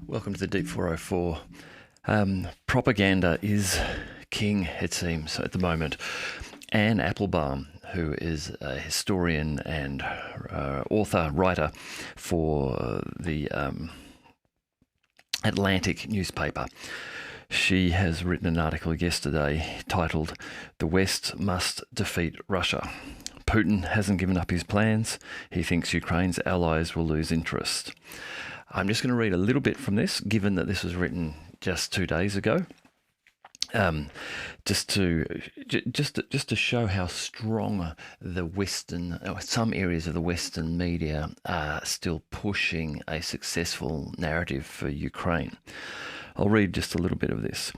Welcome to the Deep 404. Propaganda is king, it seems, at the moment. Anne Applebaum, who is a historian and author, writer for the Atlantic newspaper. She has written an article yesterday titled, "The West Must Defeat Russia. Putin hasn't given up his plans. He thinks Ukraine's allies will lose interest." I'm just going to read a little bit from this, given that this was written just 2 days ago, just to show how strong the Western, some areas of the Western media are still pushing a successful narrative for Ukraine. I'll read just a little bit of this.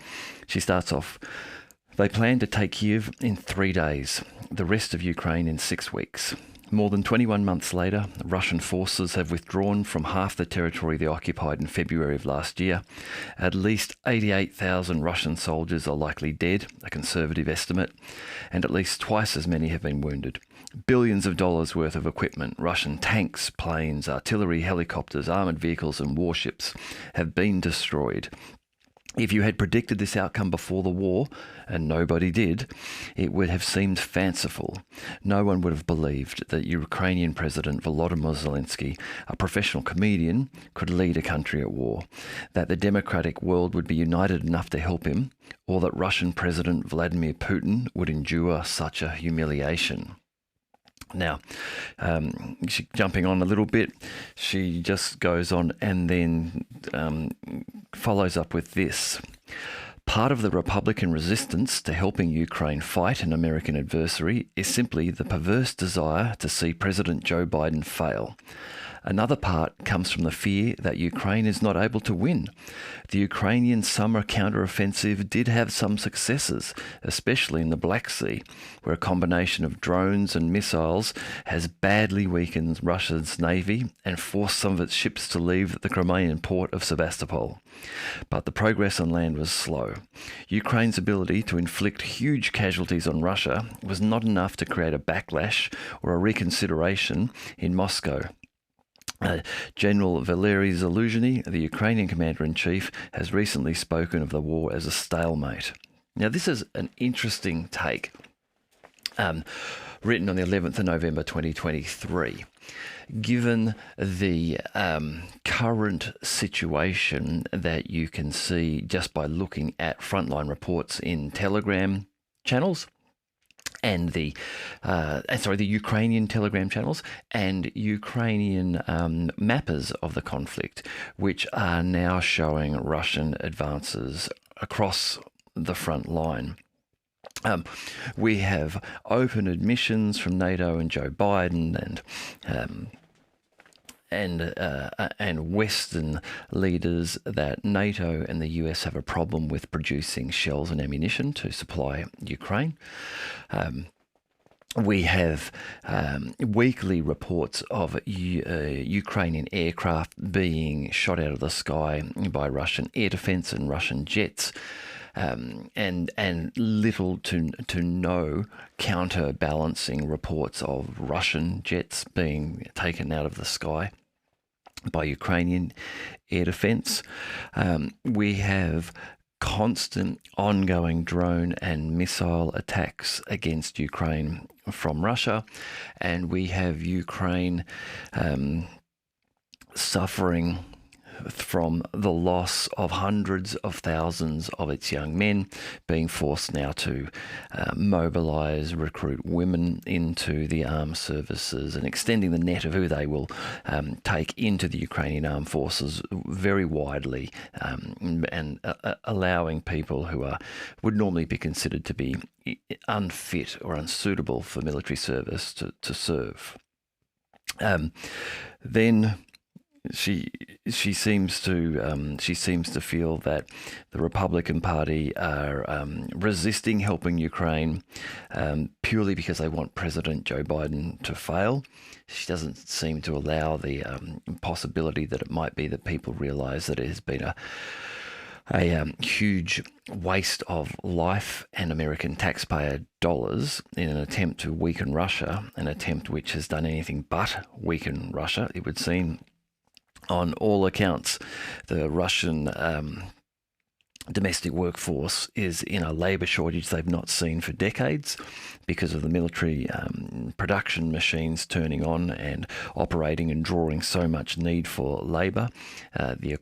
She starts off, "They plan to take Kyiv in 3 days, the rest of Ukraine in 6 weeks. More than 21 months later, Russian forces have withdrawn from half the territory they occupied in February of last year. At least 88,000 Russian soldiers are likely dead, a conservative estimate, and at least twice as many have been wounded. Billions of dollars worth of equipment, Russian tanks, planes, artillery, helicopters, armoured vehicles and warships have been destroyed. If you had predicted this outcome before the war, and nobody did, it would have seemed fanciful. No one would have believed that Ukrainian President Volodymyr Zelensky, a professional comedian, could lead a country at war, that the democratic world would be united enough to help him, or that Russian President Vladimir Putin would endure such a humiliation." Now, jumping on a little bit, she just goes on and then follows up with this. "Part of the Republican resistance to helping Ukraine fight an American adversary is simply the perverse desire to see President Joe Biden fail. Another part comes from the fear that Ukraine is not able to win. The Ukrainian summer counteroffensive did have some successes, especially in the Black Sea, where a combination of drones and missiles has badly weakened Russia's navy and forced some of its ships to leave the Crimean port of Sebastopol. But the progress on land was slow. Ukraine's ability to inflict huge casualties on Russia was not enough to create a backlash or a reconsideration in Moscow. General Valery Zaluzhny, the Ukrainian commander-in-chief, has recently spoken of the war as a stalemate." Now, this is an interesting take, written on the 11th of November 2023. Given the current situation that you can see just by looking at frontline reports in Telegram channels, and the Ukrainian Telegram channels and Ukrainian mappers of the conflict, which are now showing Russian advances across the front line. We have open admissions from NATO and Joe Biden and Western leaders that NATO and the US have a problem with producing shells and ammunition to supply Ukraine. We have weekly reports of Ukrainian aircraft being shot out of the sky by Russian air defense and Russian jets. And little to no counterbalancing reports of Russian jets being taken out of the sky by Ukrainian air defense. We have constant ongoing drone and missile attacks against Ukraine from Russia, and we have Ukraine suffering from the loss of hundreds of thousands of its young men, being forced now to mobilise, recruit women into the armed services, and extending the net of who they will take into the Ukrainian armed forces very widely, and allowing people who would normally be considered to be unfit or unsuitable for military service to serve. Then she seems to feel that the Republican Party are resisting helping Ukraine purely because they want President Joe Biden to fail. She doesn't seem to allow the possibility that it might be that people realise that it has been a huge waste of life and American taxpayer dollars in an attempt to weaken Russia, an attempt which has done anything but weaken Russia, it would seem. On all accounts, the Russian domestic workforce is in a labour shortage they've not seen for decades because of the military production machines turning on and operating and drawing so much need for labour. The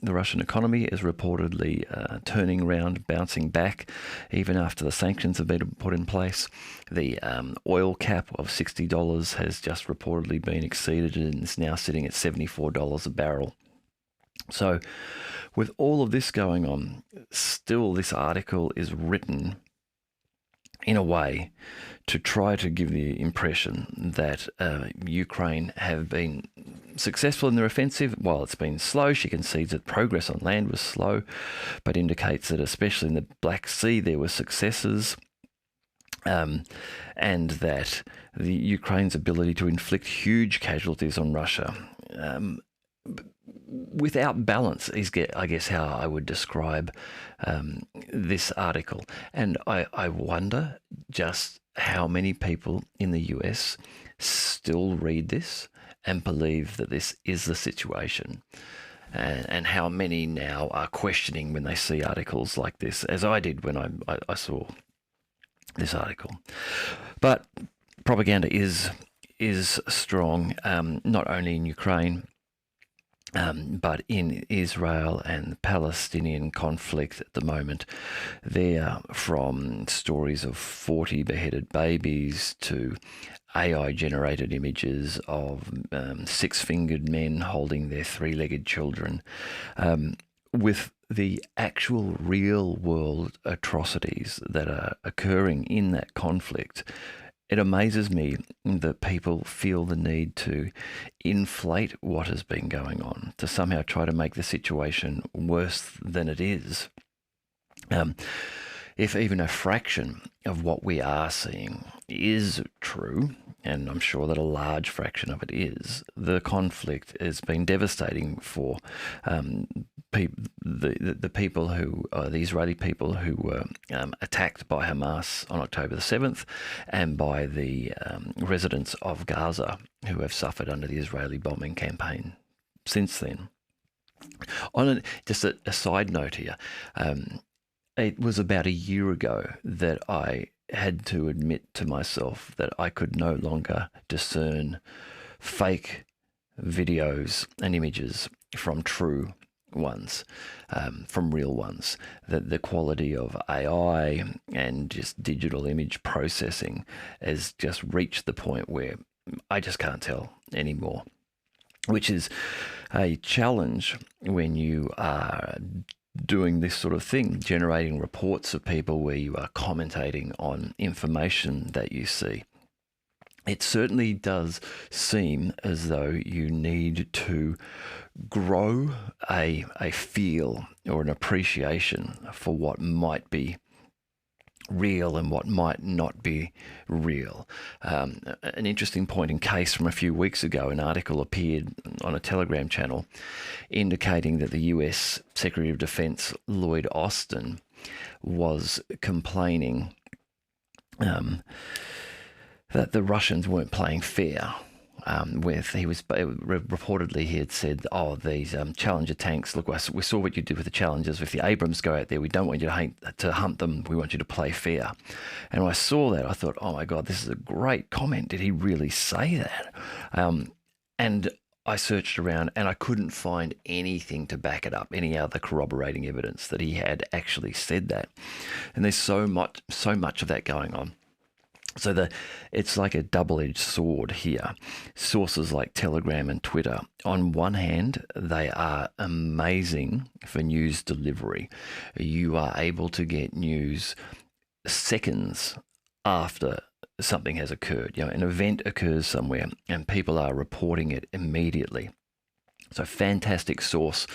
Russian economy is reportedly turning around, bouncing back, even after the sanctions have been put in place. The oil cap of $60 has just reportedly been exceeded and is now sitting at $74 a barrel. So with all of this going on, still this article is written in a way to try to give the impression that Ukraine have been successful in their offensive. While it's been slow, she concedes that progress on land was slow, but indicates that especially in the Black Sea there were successes, and that the Ukraine's ability to inflict huge casualties on Russia without balance is, I guess, how I would describe this article. And I wonder just how many people in the US still read this and believe that this is the situation, and how many now are questioning when they see articles like this, as I did when I saw this article. But propaganda is strong, not only in Ukraine, but in Israel and the Palestinian conflict at the moment. There, from stories of 40 beheaded babies to AI-generated images of six-fingered men holding their three-legged children, with the actual real-world atrocities that are occurring in that conflict. It amazes me that people feel the need to inflate what has been going on, to somehow try to make the situation worse than it is. If even a fraction of what we are seeing is true, and I'm sure that a large fraction of it is, the conflict has been devastating for the people who, the Israeli people who were attacked by Hamas on October the 7th, and by the residents of Gaza who have suffered under the Israeli bombing campaign since then. Just a side note here, it was about a year ago that I had to admit to myself that I could no longer discern fake videos and images from true ones, from real ones. That the quality of AI and just digital image processing has just reached the point where I just can't tell anymore, which is a challenge when you are doing this sort of thing, generating reports of people where you are commentating on information that you see. It certainly does seem as though you need to grow a feel or an appreciation for what might be real and what might not be real. An interesting point in case from a few weeks ago, an article appeared on a Telegram channel indicating that the US Secretary of Defense Lloyd Austin was complaining that the Russians weren't playing fair. Reportedly he had said, these Challenger tanks, look, we saw what you did with the Challengers. If the Abrams go out there, we don't want you to hunt them. We want you to play fair. And when I saw that, I thought, oh my God, this is a great comment. Did he really say that? And I searched around and I couldn't find anything to back it up, any other corroborating evidence that he had actually said that. And there's so much of that going on. So it's like a double-edged sword here. Sources like Telegram and Twitter, on one hand, they are amazing for news delivery. You are able to get news seconds after something has occurred. An event occurs somewhere and people are reporting it immediately. So fantastic source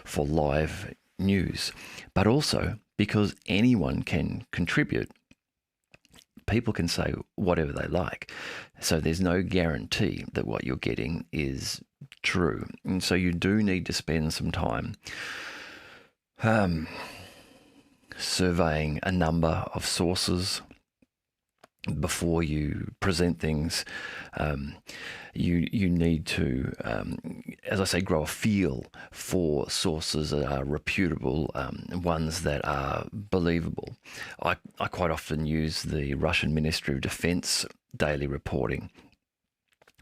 for live news, but also because anyone can contribute. People can say whatever they like. So there's no guarantee that what you're getting is true. And so you do need to spend some time surveying a number of sources, before you present things, you need to, as I say, grow a feel for sources that are reputable, ones that are believable. I quite often use the Russian Ministry of Defense daily reporting.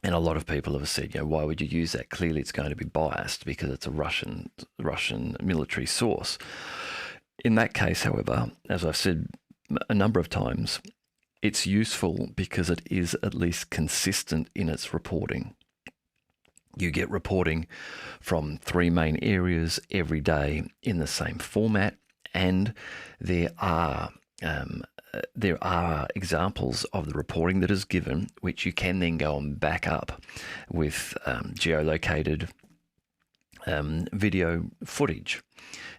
And a lot of people have said, why would you use that? Clearly it's going to be biased because it's a Russian military source. In that case, however, as I've said a number of times, it's useful because it is at least consistent in its reporting. You get reporting from three main areas every day in the same format, and there are examples of the reporting that is given, which you can then go and back up with geolocated video footage.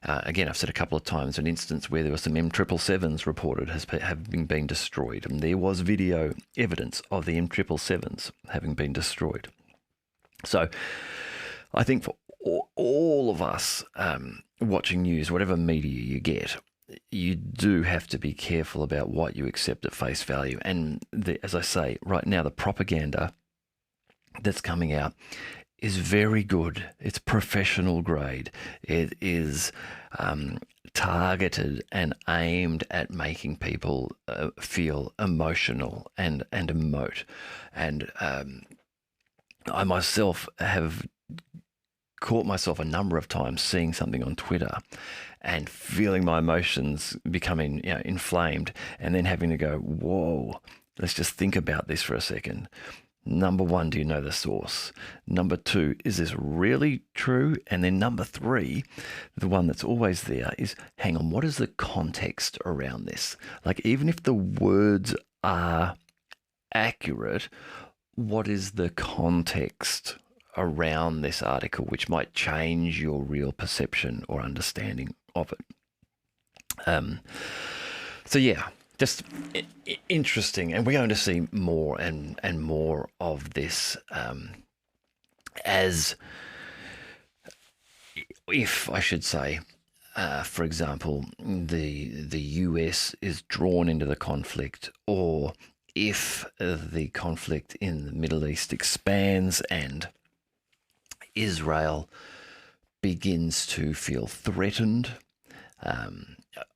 Again, I've said a couple of times an instance where there were some M777s reported having been destroyed, and there was video evidence of the M777s having been destroyed. So I think for all of us watching news, whatever media you get, you do have to be careful about what you accept at face value. And as I say, right now, the propaganda that's coming out is very good. It's professional grade. It is targeted and aimed at making people feel emotional and emote. And I myself have caught myself a number of times seeing something on Twitter and feeling my emotions becoming inflamed, and then having to go, whoa, let's just think about this for a second. Number one, do you know the source? Number two, is this really true? And then number three, the one that's always there is, hang on, what is the context around this? Like, even if the words are accurate, what is the context around this article, which might change your real perception or understanding of it? So yeah, just interesting, and we're going to see more and more of this as, if I should say, for example, the US is drawn into the conflict, or if the conflict in the Middle East expands and Israel begins to feel threatened,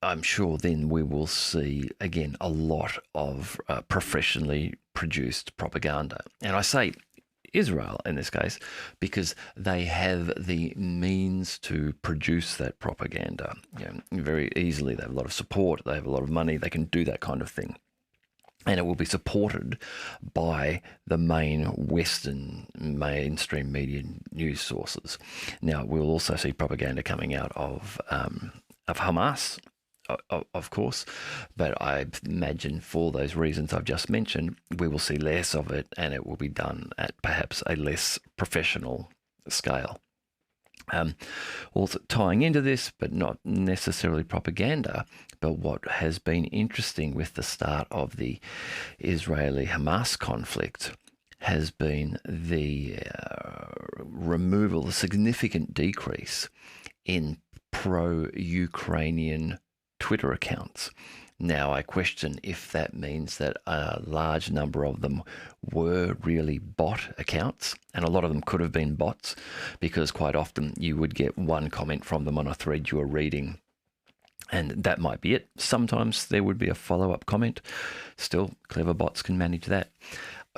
I'm sure then we will see, again, a lot of professionally produced propaganda. And I say Israel in this case because they have the means to produce that propaganda very easily. They have a lot of support, they have a lot of money, they can do that kind of thing. And it will be supported by the main Western mainstream media news sources. Now, we'll also see propaganda coming out of Hamas, of course, but I imagine for those reasons I've just mentioned, we will see less of it, and it will be done at perhaps a less professional scale. Also tying into this, but not necessarily propaganda, but what has been interesting with the start of the Israeli-Hamas conflict has been the removal, the significant decrease in pro-Ukrainian Twitter accounts. Now, I question if that means that a large number of them were really bot accounts, and a lot of them could have been bots, because quite often you would get one comment from them on a thread you were reading, and that might be it. Sometimes there would be a follow-up comment. Still, clever bots can manage that.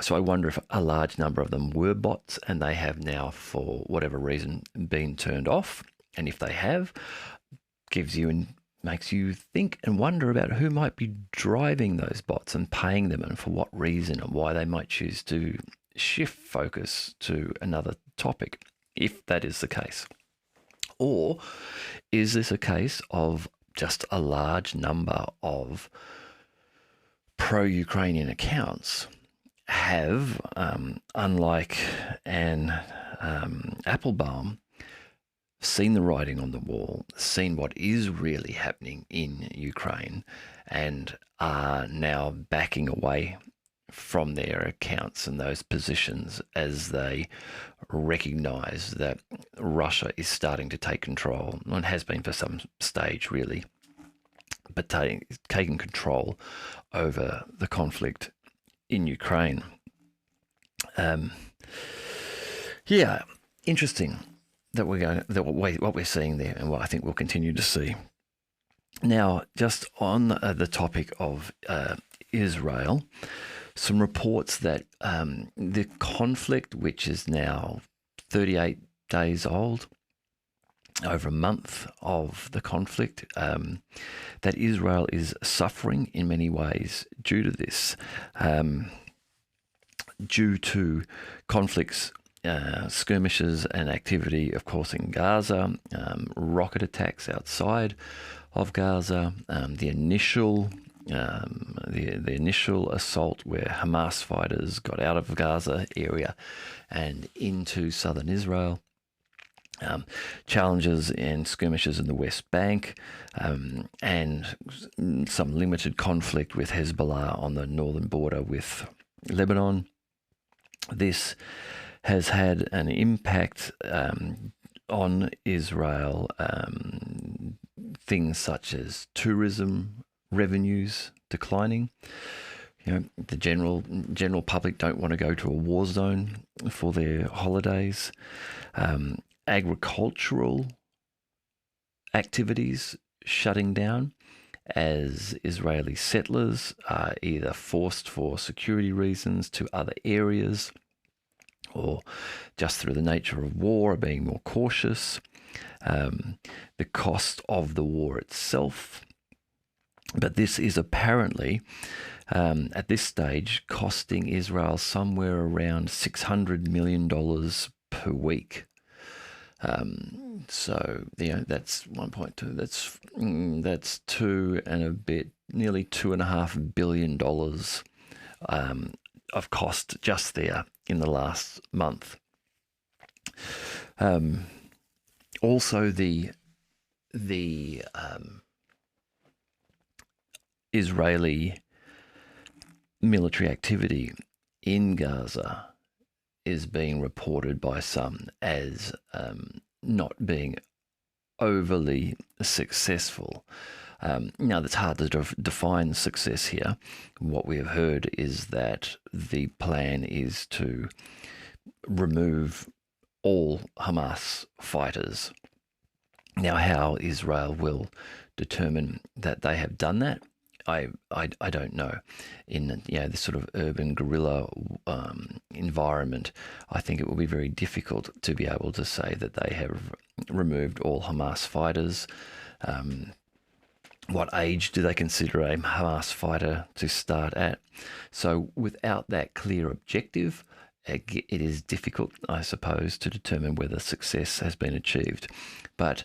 So I wonder if a large number of them were bots and they have now, for whatever reason, been turned off. And if they have, gives you and makes you think and wonder about who might be driving those bots and paying them, and for what reason, and why they might choose to shift focus to another topic, if that is the case. Or is this a case of just a large number of pro-Ukrainian accounts have, unlike an Applebaum, seen the writing on the wall, seen what is really happening in Ukraine, and are now backing away from their accounts and those positions as they recognize that Russia is starting to take control, and has been for some stage really, but taking control over the conflict in Ukraine. Yeah, interesting that what we're seeing there, and what I think we'll continue to see. Now, just on the topic of Israel, some reports that the conflict, which is now 38 days old, over a month of the conflict, that Israel is suffering in many ways due to this, due to conflicts, skirmishes and activity, of course, in Gaza, rocket attacks outside of Gaza, the initial assault where Hamas fighters got out of Gaza area and into southern Israel, challenges and skirmishes in the West Bank, and some limited conflict with Hezbollah on the northern border with Lebanon. This has had an impact on Israel, things such as tourism revenues declining. The general public don't want to go to a war zone for their holidays. Agricultural activities shutting down as Israeli settlers are either forced for security reasons to other areas, or just through the nature of war are being more cautious. The cost of the war itself. But this is apparently, at this stage, costing Israel somewhere around $600 million per week. So, that's 1.2. That's two and a bit, nearly $2.5 billion of cost just there in the last month. Also, the Israeli military activity in Gaza is being reported by some as not being overly successful. Now, that's hard to define success here. What we have heard is that the plan is to remove all Hamas fighters. Now, how Israel will determine that they have done that, I don't know. In this sort of urban guerrilla environment, I think it will be very difficult to be able to say that they have removed all Hamas fighters. What age do they consider a Hamas fighter to start at? So without that clear objective, it is difficult, I suppose, to determine whether success has been achieved. But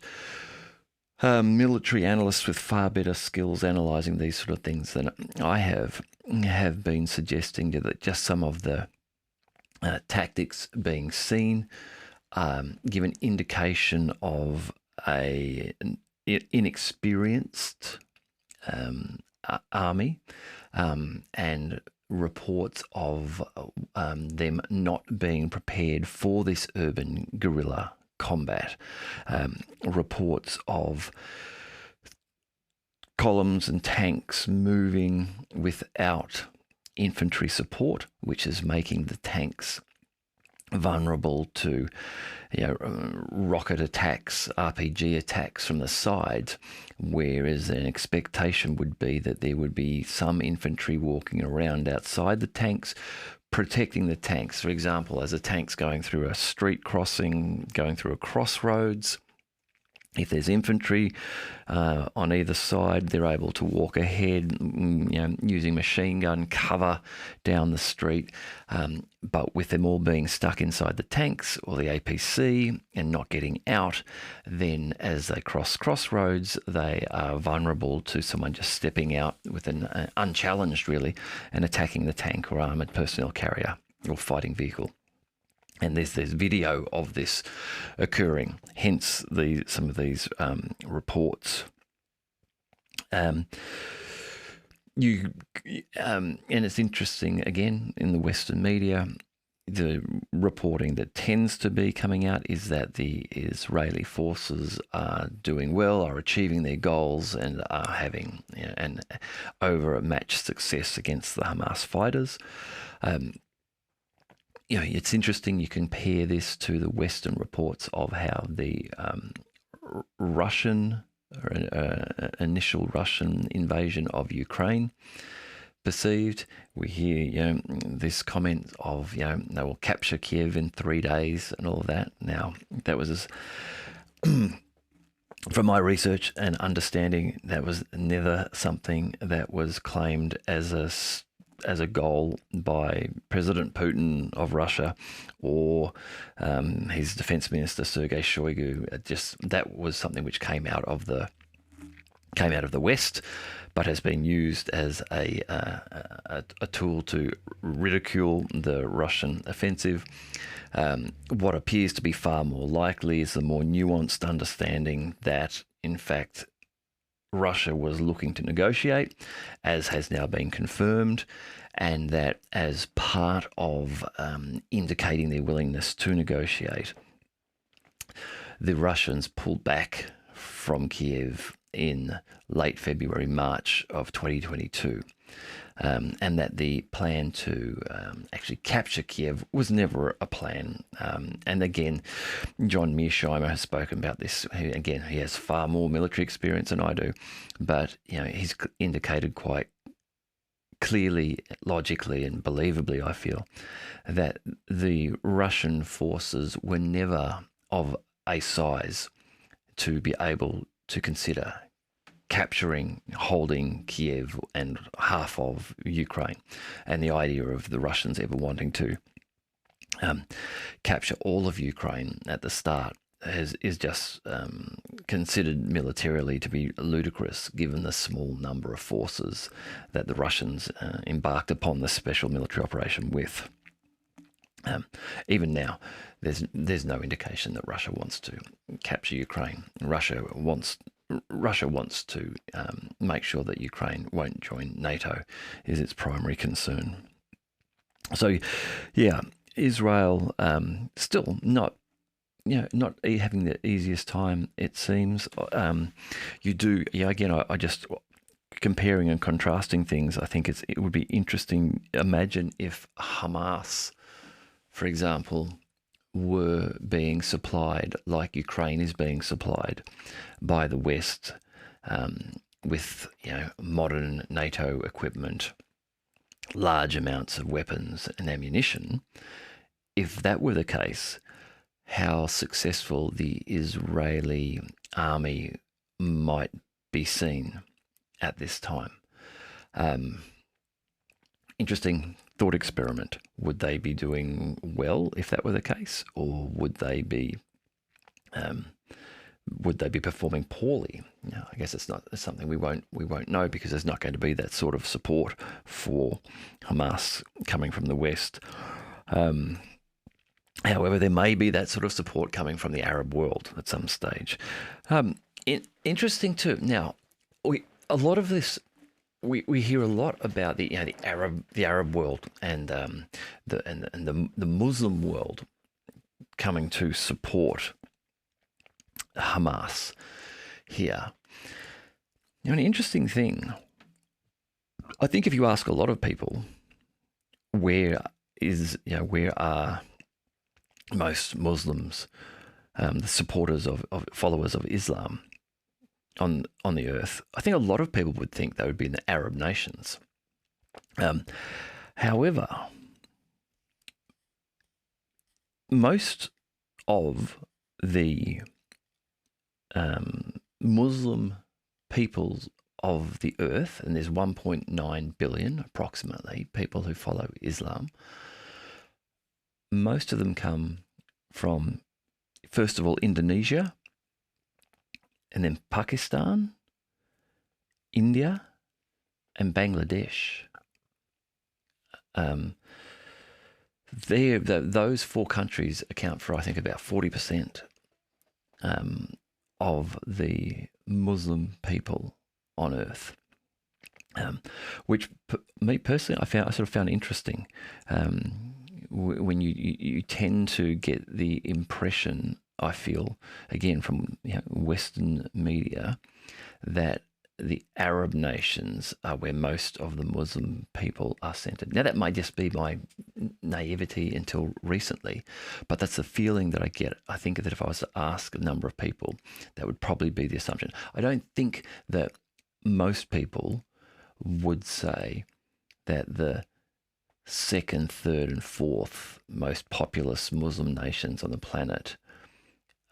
military analysts with far better skills analysing these sort of things than I have been suggesting that just some of the tactics being seen give an indication of an inexperienced army, and reports of them not being prepared for this urban guerrilla combat. Reports of columns and tanks moving without infantry support, which is making the tanks vulnerable to rocket attacks, RPG attacks from the sides, whereas an expectation would be that there would be some infantry walking around outside the tanks, protecting the tanks. For example, as a tank's going through a street crossing, going through a crossroads, if there's infantry on either side, they're able to walk ahead, using machine gun cover down the street. But with them all being stuck inside the tanks or the APC and not getting out, then as they cross crossroads, they are vulnerable to someone just stepping out with an unchallenged, really, and attacking the tank or armoured personnel carrier or fighting vehicle. And there's video of this occurring, hence some of these reports. And it's interesting, again, in the Western media, the reporting that tends to be coming out is that the Israeli forces are doing well, are achieving their goals, and are having an overmatched success against the Hamas fighters. It's interesting. You compare this to the Western reports of how the initial Russian invasion of Ukraine perceived. We hear, this comment of, they will capture Kyiv in 3 days and all of that. Now, that was, from my research and understanding, that was never something that was claimed as a goal by President Putin of Russia or his defense minister Sergei Shoigu. That was something which came out of the West, but has been used as a tool to ridicule the Russian offensive. What appears to be far more likely is the more nuanced understanding that, in fact, Russia was looking to negotiate, as has now been confirmed, and that as part of indicating their willingness to negotiate, the Russians pulled back from Kyiv in late February, March of 2022, and that the plan to actually capture Kyiv was never a plan. And again, John Mearsheimer has spoken about this. He has far more military experience than I do, but he's indicated quite clearly, logically, and believably, I feel, that the Russian forces were never of a size to be able to consider capturing, holding Kyiv and half of Ukraine. And the idea of the Russians ever wanting to capture all of Ukraine at the start is just considered militarily to be ludicrous, given the small number of forces that the Russians embarked upon the special military operation with. Even now, there's no indication that Russia wants to capture Ukraine. Russia wants to make sure that Ukraine won't join NATO, is its primary concern. So, Israel still not having the easiest time, it seems. I just comparing and contrasting things. I think it would be interesting. Imagine if Hamas, for example, were being supplied like Ukraine is being supplied by the West, with modern NATO equipment, large amounts of weapons and ammunition. If that were the case, how successful the Israeli army might be seen at this time. Interesting thought experiment. Would they be doing well if that were the case, or would they be performing poorly? I guess it's something we won't know, because there's not going to be that sort of support for Hamas coming from the West. However, there may be that sort of support coming from the Arab world at some stage. Interesting too. Now, we hear a lot about the Arab world and the Muslim world coming to support Hamas here. An interesting thing. I think if you ask a lot of people, where are most Muslims, the supporters of followers of Islam on the earth, I think a lot of people would think they would be in the Arab nations. However, most of the Muslim peoples of the earth, and there's 1.9 billion approximately people who follow Islam, most of them come from, first of all, Indonesia, and then Pakistan, India, and Bangladesh. Those four countries account for, I think, about 40% of the Muslim people on earth, which me personally, I sort of found interesting. when you tend to get the impression, I feel, again from Western media, that the Arab nations are where most of the Muslim people are centered. Now, that might just be my naivety until recently, but that's the feeling that I get. I think that if I was to ask a number of people, that would probably be the assumption. I don't think that most people would say that the second, third, and fourth most populous Muslim nations on the planet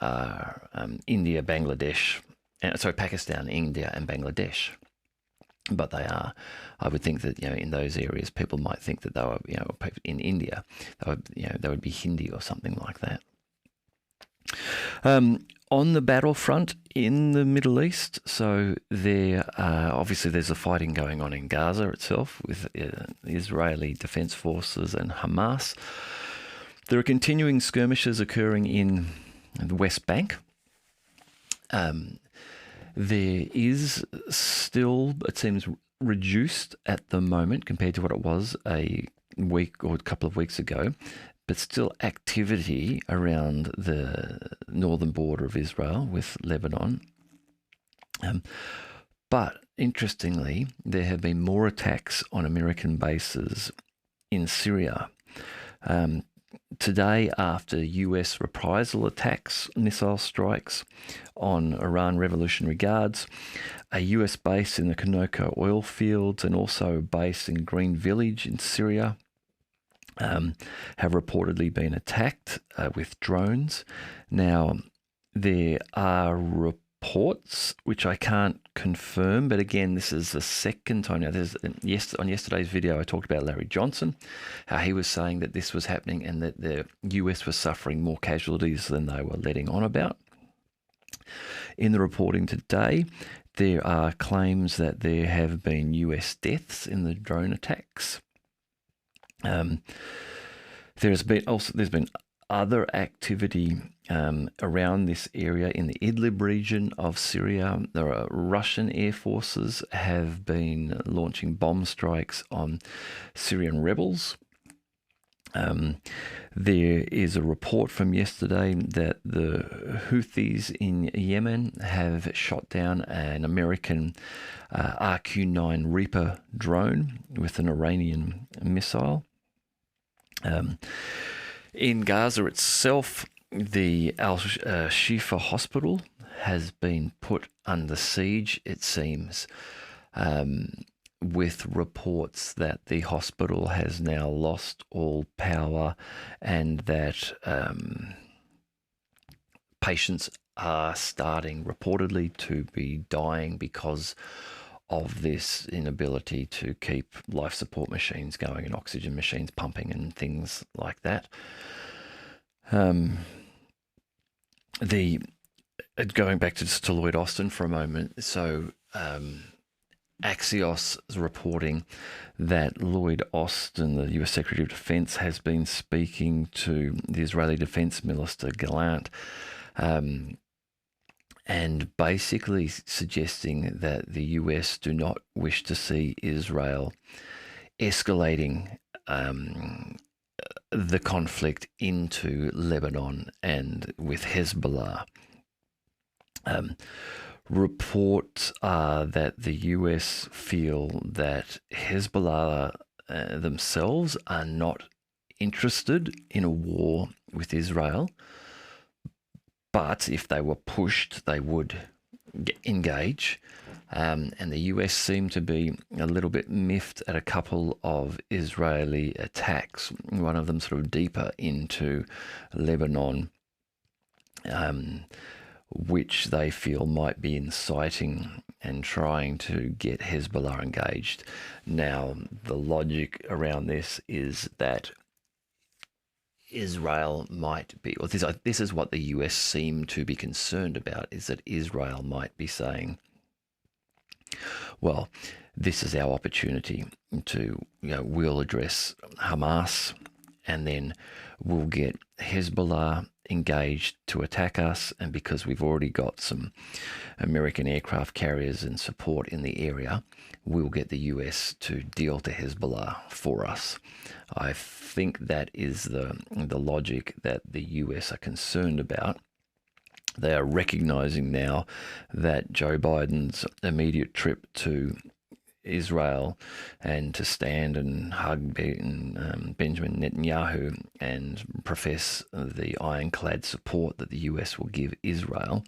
are India, Bangladesh, Pakistan, India, and Bangladesh. But they are. I would think that in those areas, people might think that they were in India, they would be Hindi or something like that. On the battlefront in the Middle East, so obviously there's a fighting going on in Gaza itself with Israeli Defense Forces and Hamas. There are continuing skirmishes occurring in the West Bank. There is still, it seems, reduced at the moment compared to what it was a week or a couple of weeks ago, but still activity around the northern border of Israel with Lebanon. But interestingly, there have been more attacks on American bases in Syria. Today, after US reprisal attacks, missile strikes on Iran Revolutionary Guards, a US base in the Konoko oil fields and also a base in Green Village in Syria have reportedly been attacked with drones. Now, there are reports, which I can't confirm, but again, this is the second time now. On yesterday's video, I talked about Larry Johnson, how he was saying that this was happening and that the US was suffering more casualties than they were letting on about. In the reporting today, there are claims that there have been US deaths in the drone attacks. There's been other activity around this area in the Idlib region of Syria. There are Russian air forces have been launching bomb strikes on Syrian rebels. There is a report from yesterday that the Houthis in Yemen have shot down an American RQ-9 Reaper drone with an Iranian missile. In Gaza itself, the Al-Shifa hospital has been put under siege, it seems, with reports that the hospital has now lost all power and that patients are starting reportedly to be dying because of this inability to keep life support machines going and oxygen machines pumping and things like that. Going back to Lloyd Austin for a moment, so Axios is reporting that Lloyd Austin, the US Secretary of Defense, has been speaking to the Israeli Defense Minister Gallant, and basically suggesting that the US do not wish to see Israel escalating the conflict into Lebanon and with Hezbollah. Reports are that the US feel that Hezbollah themselves are not interested in a war with Israel, but if they were pushed, they would engage. And the US seem to be a little bit miffed at a couple of Israeli attacks, one of them sort of deeper into Lebanon, which they feel might be inciting and trying to get Hezbollah engaged. Now, the logic around this is that Israel might be, or this is what the US seem to be concerned about, is that Israel might be saying, well, this is our opportunity to, we'll address Hamas and then we'll get Hezbollah engaged to attack us, and because we've already got some American aircraft carriers and support in the area, we'll get the US to deal to Hezbollah for us. I think that is the logic that the US are concerned about. They are recognizing now that Joe Biden's immediate trip to Israel and to stand and hug Benjamin Netanyahu and profess the ironclad support that the US will give Israel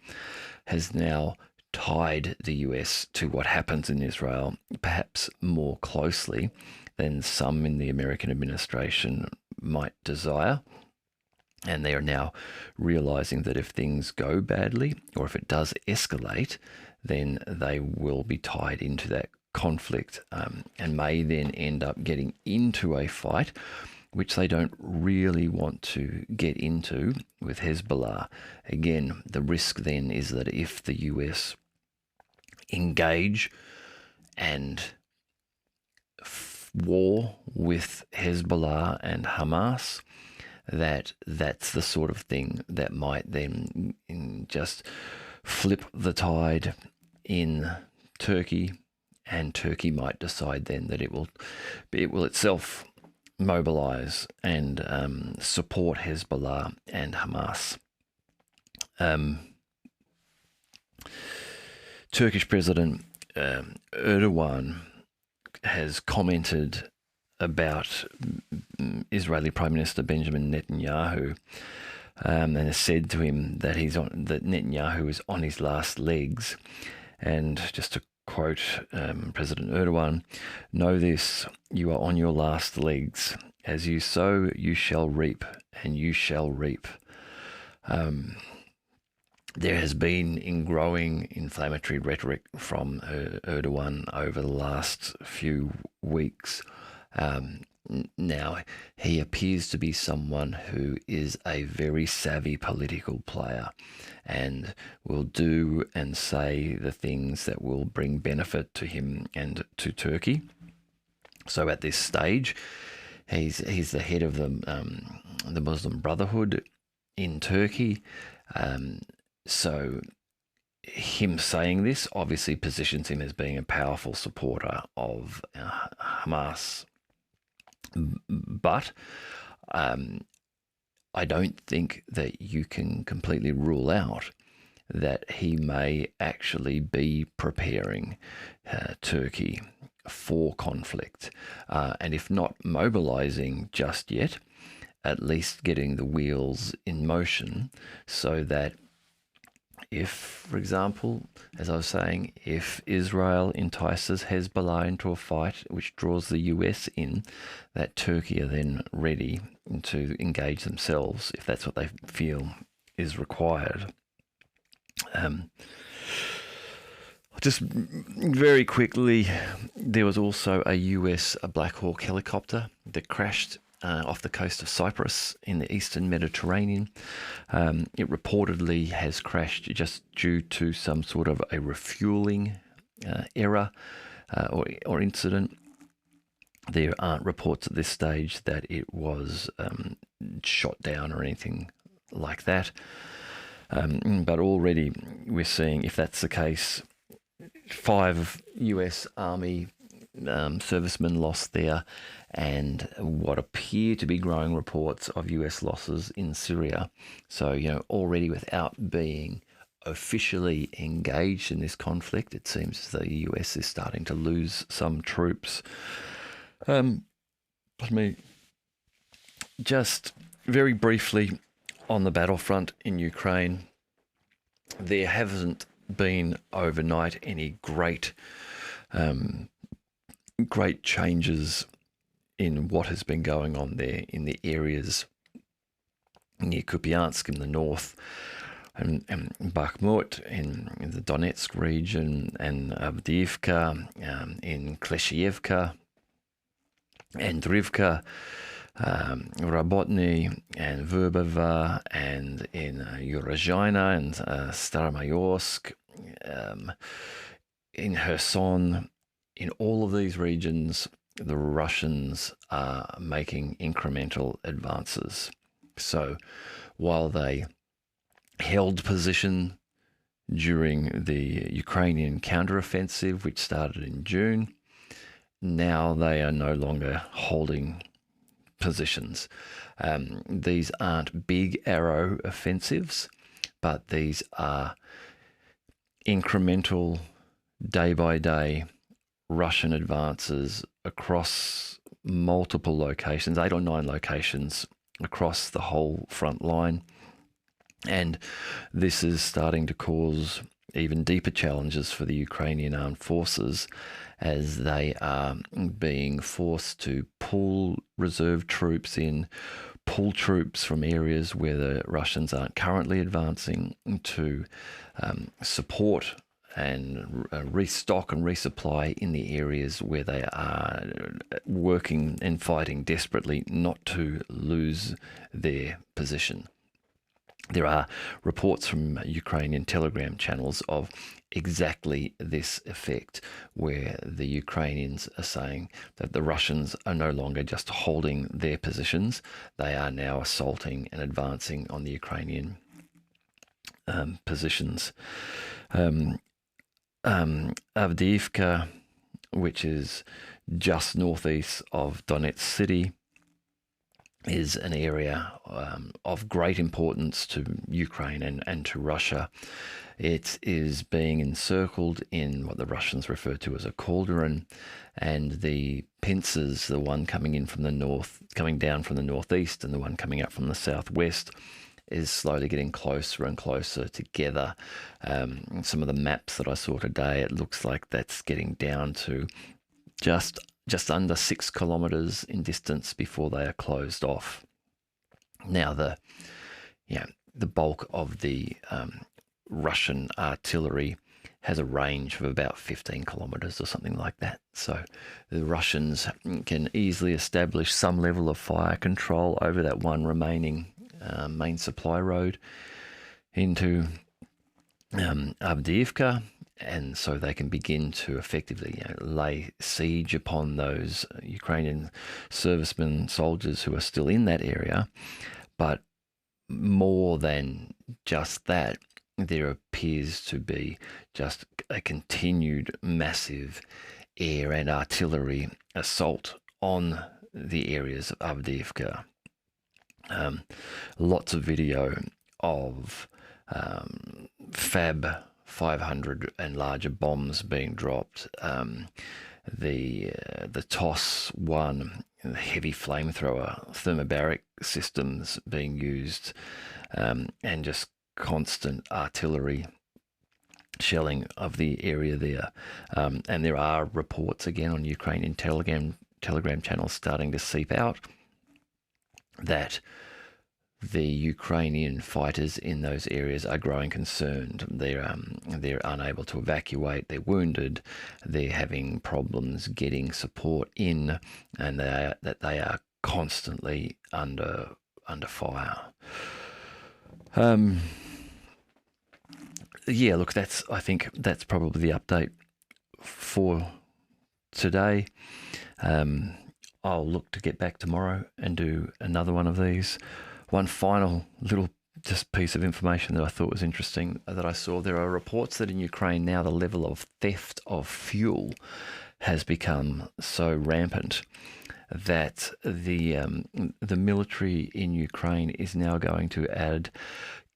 has now tied the US to what happens in Israel perhaps more closely than some in the American administration might desire. And they are now realizing that if things go badly or if it does escalate, then they will be tied into that conflict and may then end up getting into a fight which they don't really want to get into with Hezbollah. Again, the risk then is that if the US engage and war with Hezbollah and Hamas, that's the sort of thing that might then just flip the tide in Turkey, and Turkey might decide then that it will itself mobilize and support Hezbollah and Hamas. Turkish President Erdogan has commented about Israeli Prime Minister Benjamin Netanyahu and has said to him that that Netanyahu is on his last legs. And just to quote President Erdogan, "Know this, you are on your last legs. As you sow, you shall reap, and you shall reap." There has been growing inflammatory rhetoric from Erdogan over the last few weeks. Now, he appears to be someone who is a very savvy political player and will do and say the things that will bring benefit to him and to Turkey. So at this stage, he's the head of the Muslim Brotherhood in Turkey. So him saying this obviously positions him as being a powerful supporter of Hamas. But I don't think that you can completely rule out that he may actually be preparing Turkey for conflict. And if not mobilizing just yet, at least getting the wheels in motion so that if, for example, as I was saying, if Israel entices Hezbollah into a fight which draws the US in, that Turkey are then ready to engage themselves if that's what they feel is required. Just very quickly, there was also a US Black Hawk helicopter that crashed off the coast of Cyprus in the eastern Mediterranean. It reportedly has crashed just due to some sort of a refueling error or incident. There aren't reports at this stage that it was shot down or anything like that. But already we're seeing, if that's the case, 5 US Army servicemen lost there, and what appear to be growing reports of US losses in Syria. So, already without being officially engaged in this conflict, it seems as though the US is starting to lose some troops. Just very briefly on the battlefront in Ukraine, there hasn't been overnight any great changes in what has been going on there in the areas near Kupiansk in the north, and Bakhmut in the Donetsk region, and Avdiivka in Kleshchiivka, and Drivka, Rabotny and Verbova, and in Urozhaina and Staromayorsk, in Kherson. In all of these regions, the Russians are making incremental advances. So while they held position during the Ukrainian counteroffensive, which started in June. Now they are no longer holding positions. These aren't big arrow offensives, but these are incremental, day-by-day Russian advances across multiple locations, 8 or 9 locations across the whole front line. And this is starting to cause even deeper challenges for the Ukrainian armed forces, as they are being forced to pull reserve troops in, pull troops from areas where the Russians aren't currently advancing to support and restock and resupply in the areas where they are working and fighting desperately not to lose their position. There are reports from Ukrainian Telegram channels of exactly this effect, where the Ukrainians are saying that the Russians are no longer just holding their positions, they are now assaulting and advancing on the Ukrainian positions. Avdiivka, which is just northeast of Donetsk city, is an area of great importance to Ukraine and to Russia. It is being encircled in what the Russians refer to as a cauldron, and the pincers, the one coming in from the north, coming down from the northeast, and the one coming up from the southwest, is slowly getting closer and closer together. Some of the maps that I saw today, it looks like that's getting down to just under 6 kilometers in distance before they are closed off. Now, the bulk of the Russian artillery has a range of about 15 kilometers or something like that. So the Russians can easily establish some level of fire control over that one remaining main supply road into Avdiivka, and so they can begin to effectively lay siege upon those Ukrainian servicemen, soldiers who are still in that area. But more than just that, there appears to be just a continued massive air and artillery assault on the areas of Avdiivka. Lots of video of Fab 500 and larger bombs being dropped. The TOS-1 heavy flamethrower thermobaric systems being used, and just constant artillery shelling of the area there. And there are reports again on Ukrainian Telegram channels starting to seep out that the Ukrainian fighters in those areas are growing concerned. They're unable to evacuate. They're wounded. They're having problems getting support in, and that they are constantly under fire. Look, I think that's probably the update for today. I'll look to get back tomorrow and do another one of these. One final little just piece of information that I thought was interesting that I saw. There are reports that in Ukraine now the level of theft of fuel has become so rampant that the military in Ukraine is now going to add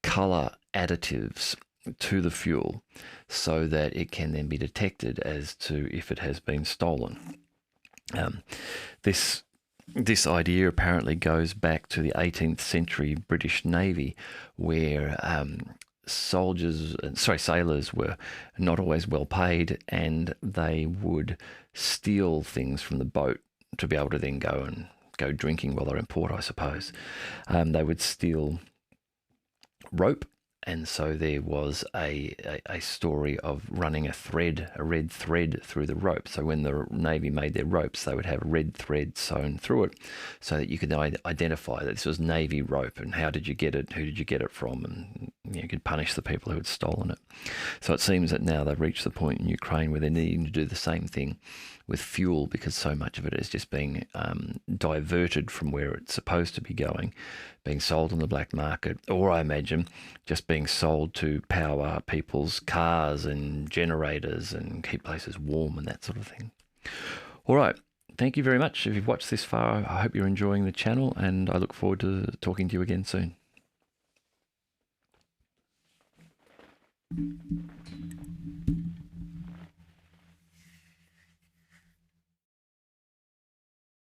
color additives to the fuel so that it can then be detected as to if it has been stolen. This idea apparently goes back to the 18th century British Navy, where sailors were not always well paid, and they would steal things from the boat to be able to then go drinking while they're in port, I suppose. They would steal rope. And so there was a story of running a red thread through the rope. So when the Navy made their ropes, they would have red thread sewn through it so that you could identify that this was Navy rope, and how did you get it, who did you get it from, and you could punish the people who had stolen it. So it seems that now they've reached the point in Ukraine where they're needing to do the same thing with fuel, because so much of it is just being diverted from where it's supposed to be going, being sold on the black market, or I imagine just being sold to power people's cars and generators and keep places warm and that sort of thing. All right. Thank you very much. If you've watched this far, I hope you're enjoying the channel, and I look forward to talking to you again soon.